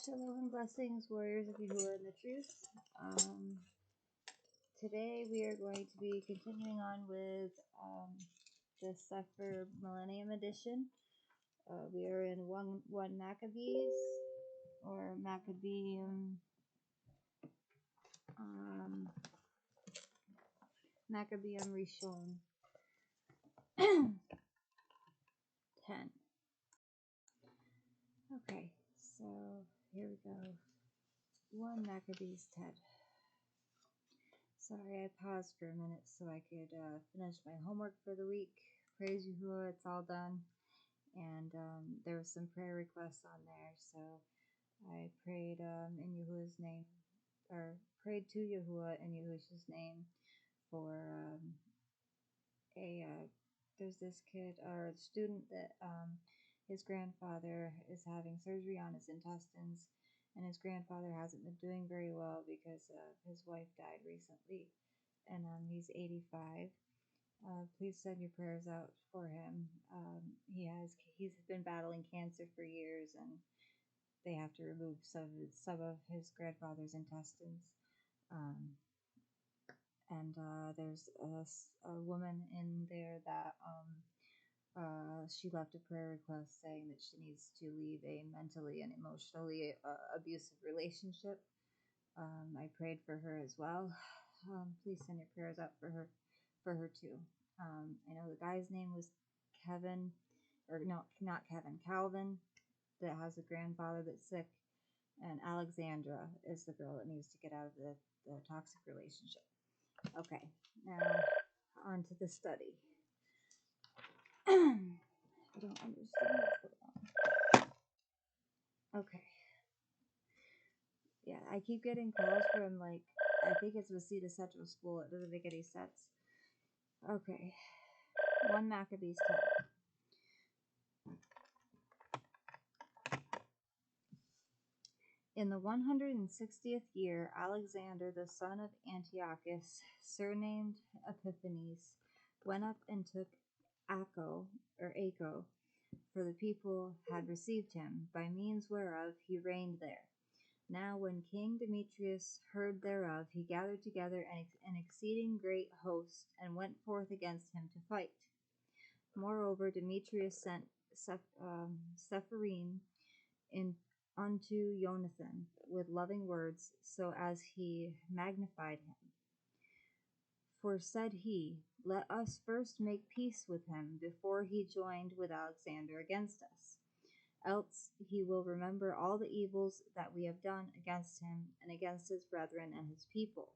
Shalom and blessings, warriors of Yahuah and the truth. Today we are going to be continuing on with the CEPHER Millennium Edition. We are in 1 Maccabees, or Maccabeum Rishon 10. Okay, so here we go. 1 Maccabees 10. Sorry, I paused for a minute so I could finish my homework for the week. Praise Yahuah, it's all done. And there was some prayer requests on there, so I prayed in Yahuah's name, or prayed to Yahuah in Yahush's name for there's this kid or student that his grandfather is having surgery on his intestines, and his grandfather hasn't been doing very well because his wife died recently, and he's 85. Please send your prayers out for him. He's been battling cancer for years, and they have to remove some of his grandfather's intestines. There's a woman in there that she left a prayer request saying that she needs to leave a mentally and emotionally abusive relationship. I prayed for her as well. Please send your prayers out for her too. I know the guy's name was Kevin, or no, not Kevin, Calvin, that has a grandfather that's sick, and Alexandra is the girl that needs to get out of the toxic relationship. Okay, now on to the study. I don't understand what's going on. Okay. Yeah, I keep getting calls from, like, I think it's Wasita Central School. It doesn't make any sense. Okay. 1 Maccabees 10. In the 160th year, Alexander, the son of Antiochus, surnamed Epiphanes, went up and took Acco, for the people had received him, by means whereof he reigned there. Now when King Demetrius heard thereof, he gathered together an exceeding great host, and went forth against him to fight. Moreover, Demetrius sent Sepharim unto Jonathan with loving words, so as he magnified him. For said he, let us first make peace with him before he joined with Alexander against us. Else he will remember all the evils that we have done against him and against his brethren and his people.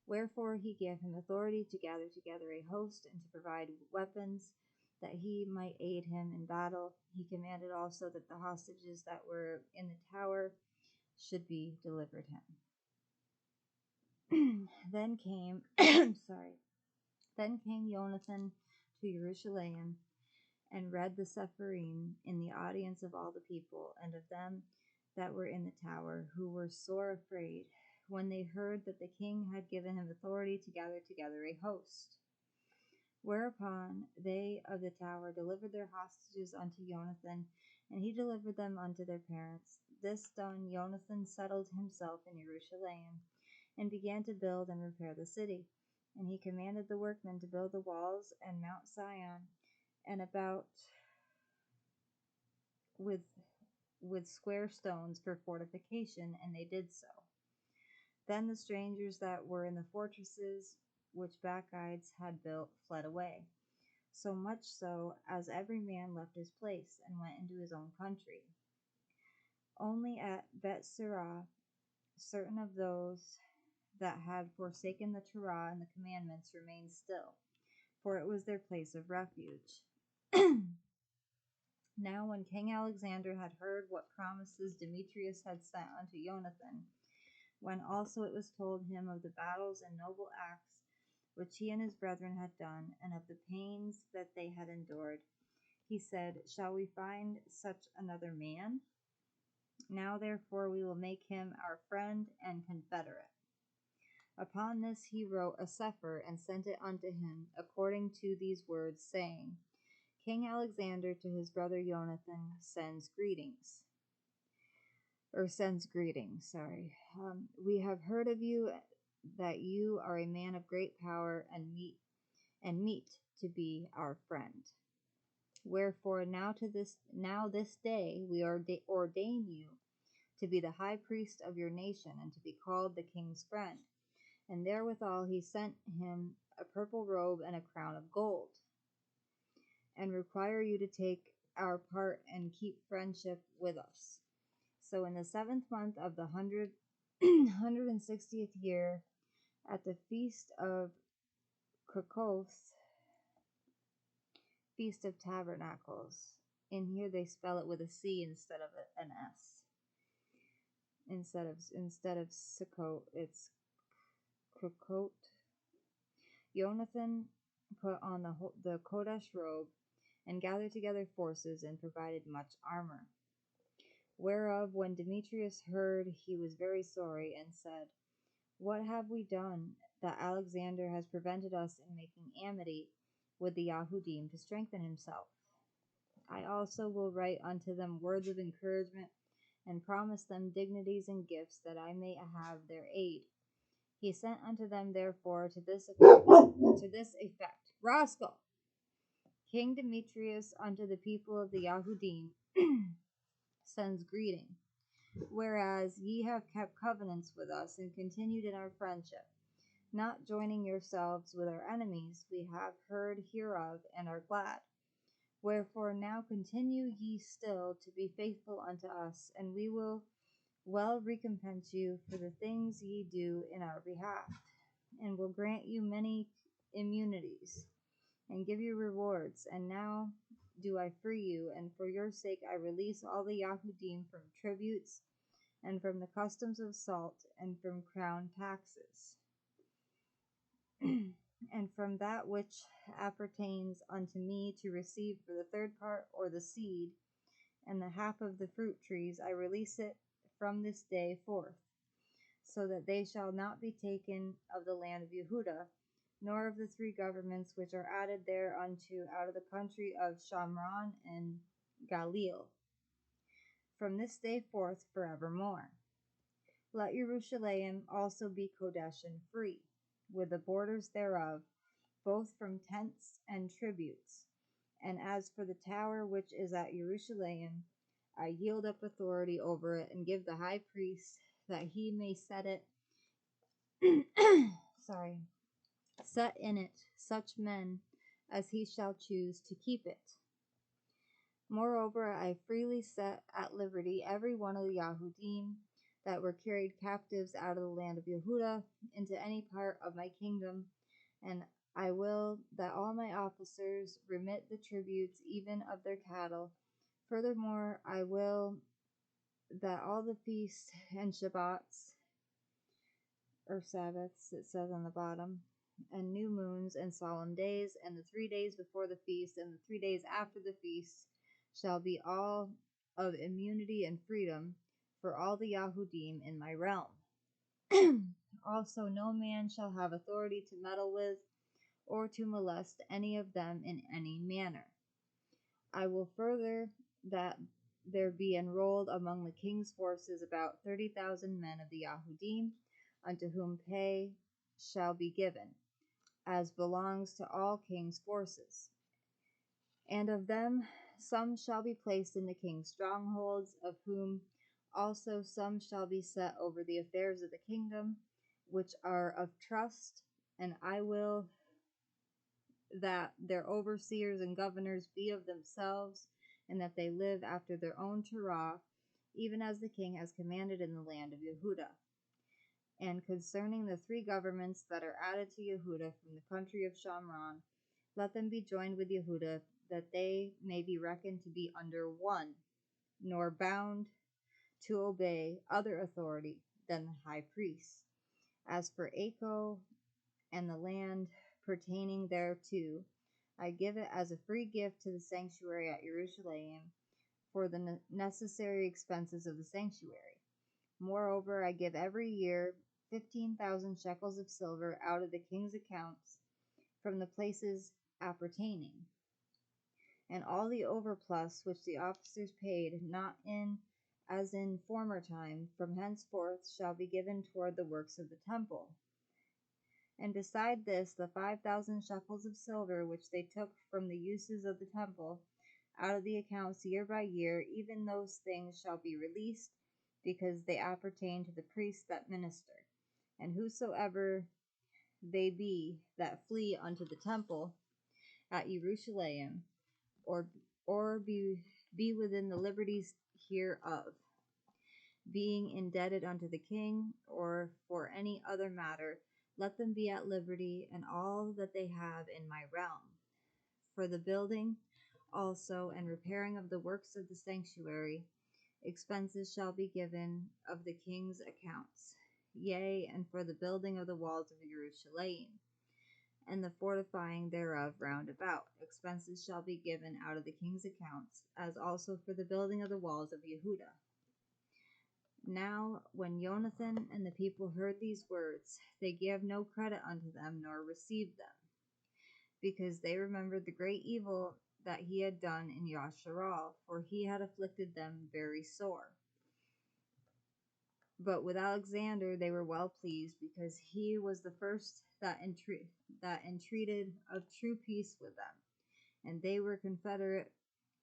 Wherefore he gave him authority to gather together a host and to provide weapons, that he might aid him in battle. He commanded also that the hostages that were in the tower should be delivered him. Then came Jonathan to Jerusalem, and read the Sepharim in the audience of all the people, and of them that were in the tower, who were sore afraid, when they heard that the king had given him authority to gather together a host. Whereupon they of the tower delivered their hostages unto Jonathan, and he delivered them unto their parents. This done, Jonathan settled himself in Jerusalem, and began to build and repair the city. And he commanded the workmen to build the walls and Mount Sion, and about with square stones for fortification, and they did so. Then the strangers that were in the fortresses which Bacchides had built fled away, so much so as every man left his place and went into his own country. Only at Bethsura certain of those that had forsaken the Torah and the commandments remained still, for it was their place of refuge. Now when King Alexander had heard what promises Demetrius had sent unto Jonathan, when also it was told him of the battles and noble acts which he and his brethren had done, and of the pains that they had endured, he said, shall we find such another man? Now therefore we will make him our friend and confederate. Upon this he wrote a CEPHER, and sent it unto him, according to these words, saying, King Alexander to his brother Jonathan sends greetings. or sends greetings. Sorry. We have heard of you that you are a man of great power and meet to be our friend. Wherefore now this day we ordain you to be the high priest of your nation, and to be called the king's friend. And therewithal he sent him a purple robe and a crown of gold, and require you to take our part and keep friendship with us. So in the 7th month of the 160th year, at the feast of Krakoth, Feast of Tabernacles. In here they spell it with a C instead of an S. Instead of Sukkot, it's Krakoth. Jonathan put on the Kodesh robe, and gathered together forces, and provided much armor. Whereof when Demetrius heard, he was very sorry, and said, What have we done, that Alexander has prevented us in making amity with the Yahudim to strengthen himself? I also will write unto them words of encouragement, and promise them dignities and gifts, that I may have their aid. He sent unto them therefore to this effect, Rascal! King Demetrius unto the people of the Yahudim sends greeting, whereas ye have kept covenants with us, and continued in our friendship, not joining yourselves with our enemies. We have heard hereof, and are glad. Wherefore now continue ye still to be faithful unto us, and we will well recompense you for the things ye do in our behalf, and will grant you many immunities, and give you rewards. And now do I free you, and for your sake I release all the Yahudim from tributes, and from the customs of salt, and from crown taxes, and from that which appertains unto me to receive for the 3rd part, or the seed, and the half of the fruit trees. I release it from this day forth, so that they shall not be taken of the land of Yehudah, nor of the 3 governments which are added thereunto out of the country of Shamron and Galil, from this day forth forevermore. Let Jerusalem also be Kodesh and free, with the borders thereof, both from tents and tributes. And as for the tower which is at Jerusalem, I yield up authority over it, and give the high priest that he may set it set in it such men as he shall choose to keep it. Moreover, I freely set at liberty every one of the Yahudim that were carried captives out of the land of Yehudah into any part of my kingdom, and I will that all my officers remit the tributes even of their cattle. Furthermore, I will that all the feasts and Shabbats, or Sabbaths, it says on the bottom, and new moons and solemn days, and the 3 days before the feast, and the 3 days after the feast, shall be all of immunity and freedom for all the Yahudim in my realm. Also no man shall have authority to meddle with, or to molest any of them in any manner. I will further that there be enrolled among the king's forces about 30,000 men of the Yahudim, unto whom pay shall be given, as belongs to all king's forces. And of them some shall be placed in the king's strongholds, of whom also some shall be set over the affairs of the kingdom, which are of trust, and I will that their overseers and governors be of themselves, and that they live after their own Torah, even as the king has commanded in the land of Yehudah. And concerning the 3 governments that are added to Yehudah from the country of Shamron, let them be joined with Yehudah, that they may be reckoned to be under one, nor bound to obey other authority than the high priest. As for Acco and the land pertaining thereto, I give it as a free gift to the sanctuary at Jerusalem for the necessary expenses of the sanctuary. Moreover, I give every year 15,000 shekels of silver out of the king's accounts from the places appertaining, and all the overplus which the officers paid, not in as in former time, from henceforth shall be given toward the works of the temple. And beside this, the 5,000 shekels of silver which they took from the uses of the temple, out of the accounts year by year, even those things shall be released, because they appertain to the priests that minister. And whosoever they be that flee unto the temple at Jerusalem, or be within the liberties hereof, being indebted unto the king, or for any other matter, let them be at liberty, and all that they have in my realm. For the building also and repairing of the works of the sanctuary, expenses shall be given of the king's accounts, yea, and for the building of the walls of Jerusalem, and the fortifying thereof round about, expenses shall be given out of the king's accounts, as also for the building of the walls of Yehudah. Now, when Jonathan and the people heard these words, they gave no credit unto them, nor received them, because they remembered the great evil that he had done in Yasharal, for he had afflicted them very sore. But with Alexander they were well pleased, because he was the first that entreated of true peace with them, and they were confederate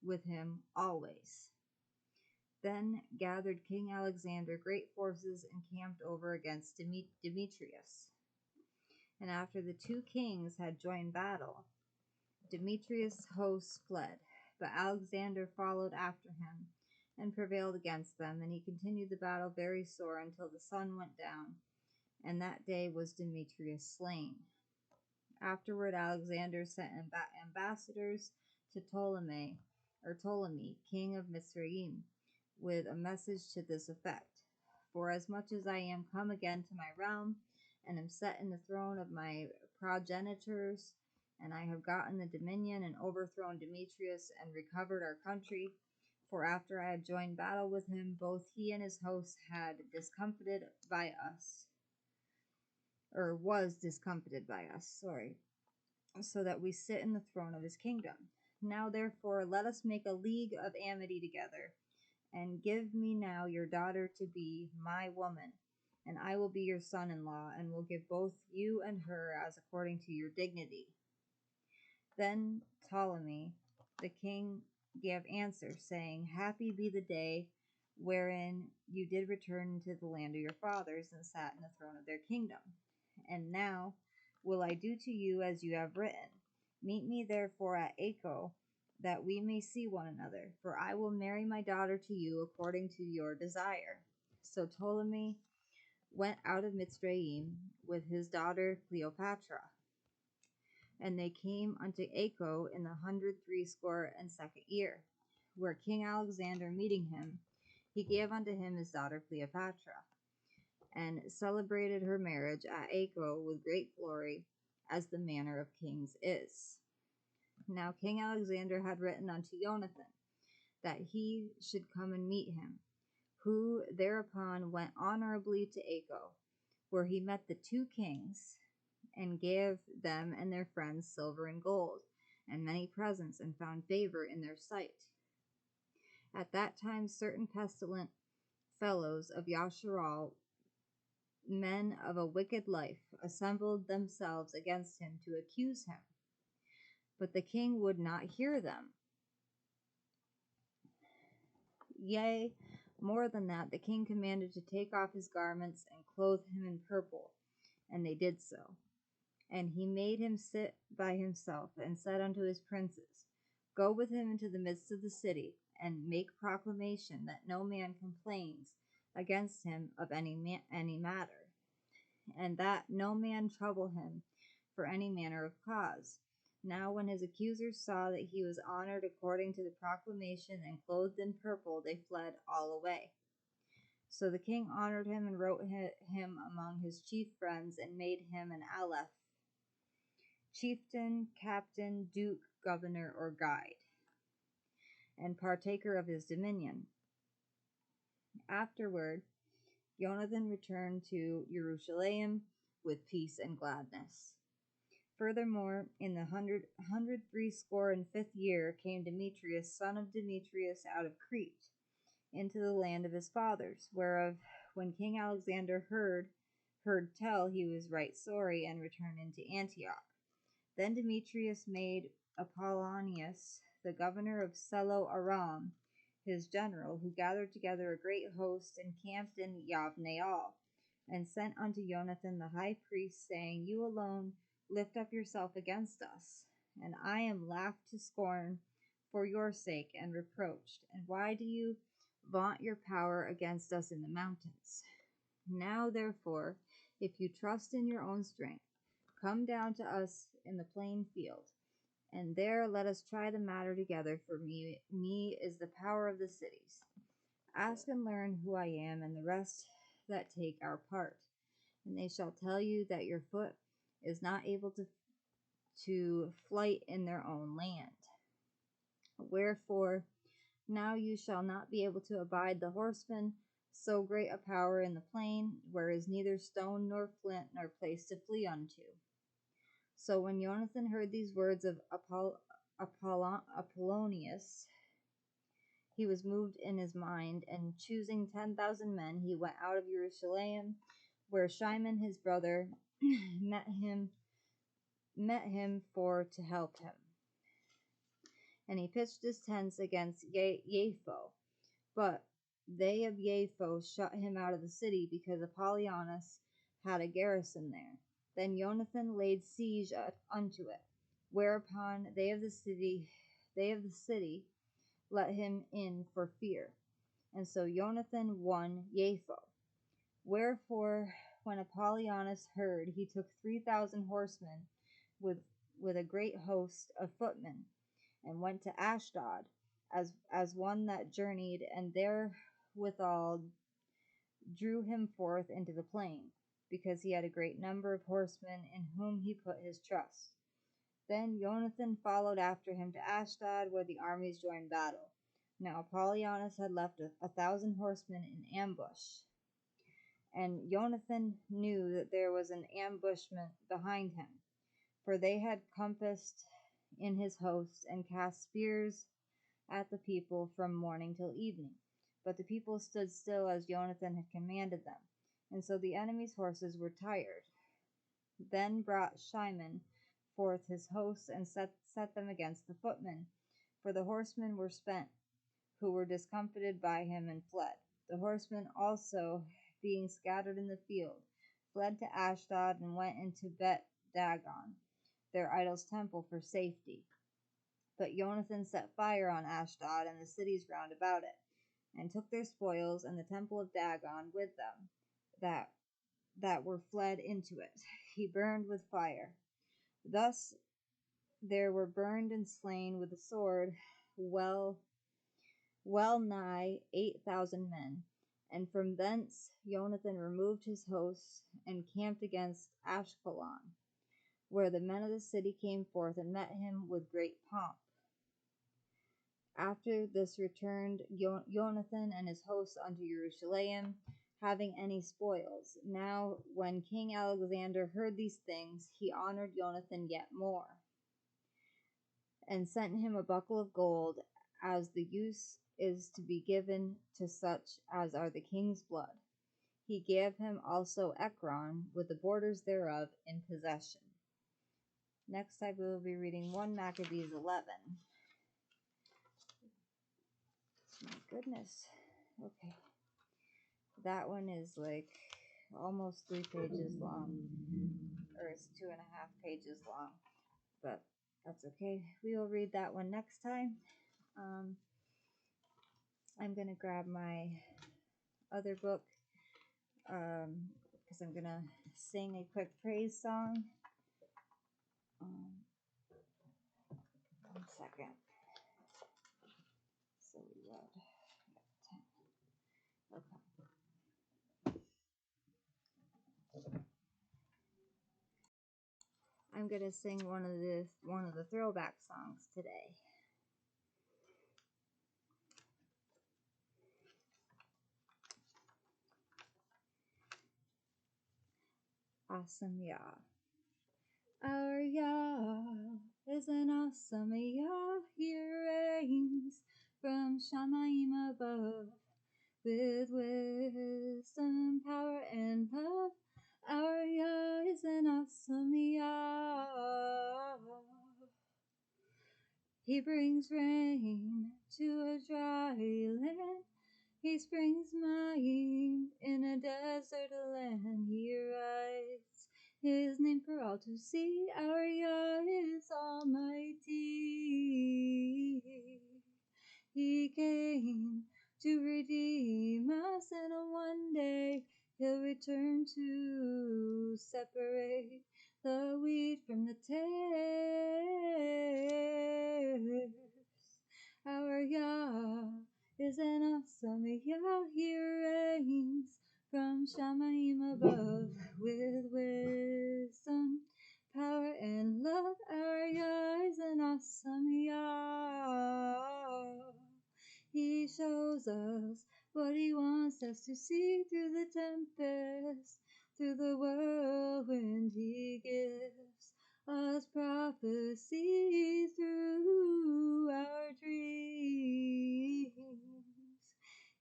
with him always. Then gathered King Alexander great forces and camped over against Demetrius. And after the two kings had joined battle, Demetrius' hosts fled, but Alexander followed after him and prevailed against them, and he continued the battle very sore until the sun went down, and that day was Demetrius slain. Afterward Alexander sent ambassadors to Ptolemy, king of Mizraim, with a message to this effect: Forasmuch as I am come again to my realm, and am set in the throne of my progenitors, and I have gotten the dominion and overthrown Demetrius and recovered our country, for after I had joined battle with him, both he and his hosts was discomfited by us, so that we sit in the throne of his kingdom. Now therefore let us make a league of amity together, and give me now your daughter to be my woman, and I will be your son-in-law, and will give both you and her as according to your dignity. Then Ptolemy the king gave answer, saying, Happy be the day wherein you did return to the land of your fathers, and sat in the throne of their kingdom. And now will I do to you as you have written. Meet me therefore at Acco, that we may see one another, for I will marry my daughter to you according to your desire. So Ptolemy went out of Mitzrayim with his daughter Cleopatra, and they came unto Acco in the 162nd year, where King Alexander meeting him, he gave unto him his daughter Cleopatra, and celebrated her marriage at Acco with great glory, as the manner of kings is. Now King Alexander had written unto Jonathan, that he should come and meet him, who thereupon went honorably to Acco, where he met the two kings, and gave them and their friends silver and gold, and many presents, and found favor in their sight. At that time certain pestilent fellows of Yasharal, men of a wicked life, assembled themselves against him to accuse him. But the king would not hear them. Yea, more than that, the king commanded to take off his garments and clothe him in purple, and they did so. And he made him sit by himself, and said unto his princes, Go with him into the midst of the city, and make proclamation that no man complains against him of any matter, and that no man trouble him for any manner of cause. Now when his accusers saw that he was honored according to the proclamation and clothed in purple, they fled all away. So the king honored him and wrote him among his chief friends, and made him an aleph, chieftain, captain, duke, governor, or guide, and partaker of his dominion. Afterward, Jonathan returned to Jerusalem with peace and gladness. Furthermore, in the 165th year came Demetrius, son of Demetrius, out of Crete, into the land of his fathers, whereof when King Alexander heard tell, he was right sorry, and returned into Antioch. Then Demetrius made Apollonius the governor of Selo Aram his general, who gathered together a great host and camped in Yavneal, and sent unto Jonathan the high priest, saying, You alone lift up yourself against us, and I am laughed to scorn for your sake, and reproached. And why do you vaunt your power against us in the mountains? Now therefore, if you trust in your own strength, come down to us in the plain field, and there let us try the matter together, for me is the power of the cities. Ask and learn who I am, and the rest that take our part. And they shall tell you that your foot is not able to flight in their own land. Wherefore, now you shall not be able to abide the horsemen, so great a power in the plain, where is neither stone nor flint nor place to flee unto. So when Jonathan heard these words of Apollonius, he was moved in his mind, and choosing 10,000 men, he went out of Jerusalem, where Shimon his brother met him for to help him. And he pitched his tents against Yapho. But they of Yapho shut him out of the city, because Apollonius had a garrison there. Then Jonathan laid siege unto it, whereupon they of the city let him in for fear. And so Jonathan won Yapho. Wherefore, when Apollonius heard, he took 3,000 horsemen with a great host of footmen, and went to Ashdod, as one that journeyed, and therewithal drew him forth into the plain, because he had a great number of horsemen in whom he put his trust. Then Jonathan followed after him to Ashdod, where the armies joined battle. Now Apollonius had left 1,000 horsemen in ambush, and Jonathan knew that there was an ambushment behind him, for they had compassed in his host, and cast spears at the people from morning till evening. But the people stood still as Jonathan had commanded them, and so the enemy's horses were tired. Then brought Shimon forth his hosts, and set them against the footmen, for the horsemen were spent, who were discomfited by him, and fled. The horsemen also, being scattered in the field, fled to Ashdod, and went into Bet Dagon, their idol's temple, for safety. But Jonathan set fire on Ashdod and the cities round about it, and took their spoils, and the temple of Dagon with them, that were fled into it. He burned with fire. Thus there were burned and slain with the sword well nigh 8,000 men. And from thence Jonathan removed his hosts, and camped against Ashkelon, where the men of the city came forth and met him with great pomp. After this returned Jonathan and his hosts unto Jerusalem, having any spoils. Now when King Alexander heard these things, he honored Jonathan yet more, and sent him a buckle of gold, as the use is to be given to such as are the king's blood. He gave him also Ekron, with the borders thereof, in possession. Next I will be reading 1 Maccabees 11. My goodness. Okay. That one is like almost 3 pages long, or it's 2.5 pages long, but that's okay. We will read that one next time. I'm going to grab my other book, because I'm going to sing a quick praise song. 1 second. So we read 10. Okay. I'm going to sing one of the throwback songs today. Awesome Yah. Our Yah is an awesome Yah. He reigns from Shamayim above. with wisdom, power, and love. Our Yah is an awesome Yah. He brings rain to a dry land. He springs mayim in a desert land. He writes his name for all to see. Our Yah is almighty. He came to redeem us, and on one day he'll return to separate the wheat from the tares. Our Yah is an awesome Yah. He reigns from Shamayim above with wisdom, power, and love. Our Yah is an awesome Yah. He shows us what he wants us to see through the tempest, through the whirlwind. He gives us prophecy through our dreams.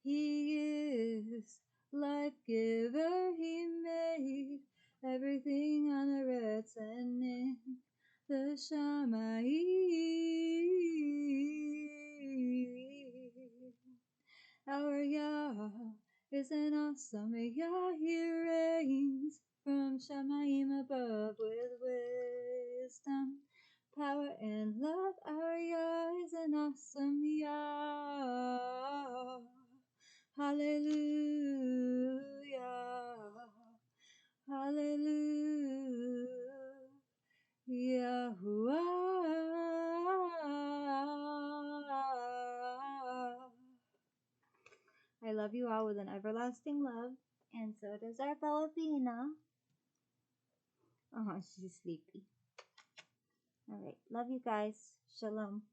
He is life giver. He made everything on the earth and in the Shamayim. Our Yah is an awesome Yah. He reigns from Shamayim above with wisdom, power, and love. Our Yah is an awesome Yah. Hallelujah. Hallelujah. Yahuah. I love you all with an everlasting love, and so does our Filipina. Oh, she's sleepy. All right, love you guys. Shalom.